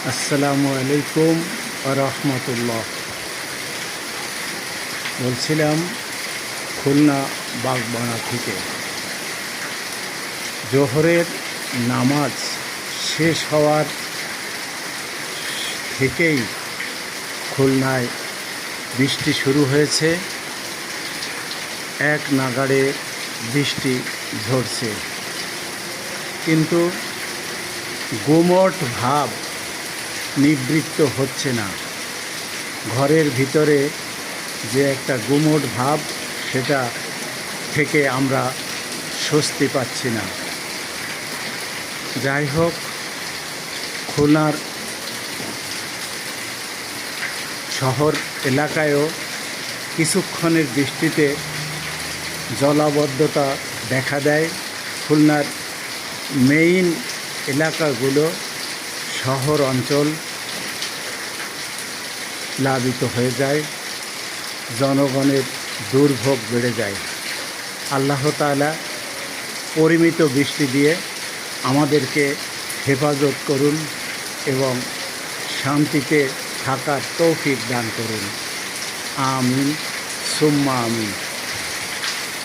আসসালামু আলাইকুম ওয়া রাহমাতুল্লাহ। বলছিলাম খুলনা বাগবাড়া থেকে জোহরের নামাজ শেষ হওয়ার থেকেই খুলনায় বৃষ্টি শুরু হয়েছে। এক নাগাড়ে বৃষ্টি ঝরছে, কিন্তু গুমট ভাব নিবৃত্ত হচ্ছে না। ঘরের ভিতরে যে একটা গুমট ভাব, সেটা থেকে আমরা স্বস্তি পাচ্ছি না। যাই হোক, খুলনার শহর এলাকায়ও কিছুক্ষণের বৃষ্টিতে জলাবদ্ধতা দেখা দেয়। খুলনার মেইন এলাকাগুলো, শহর অঞ্চল প্লাবিত হয়ে যায়, জনগণের দুর্ভোগ বেড়ে যায়। আল্লাহ তাআলা পরিমিত বৃষ্টি দিয়ে আমাদেরকে হেফাজত করুন এবং শান্তিতে থাকার তৌফিক দান করুন। আমিন সুম্মা আমিন।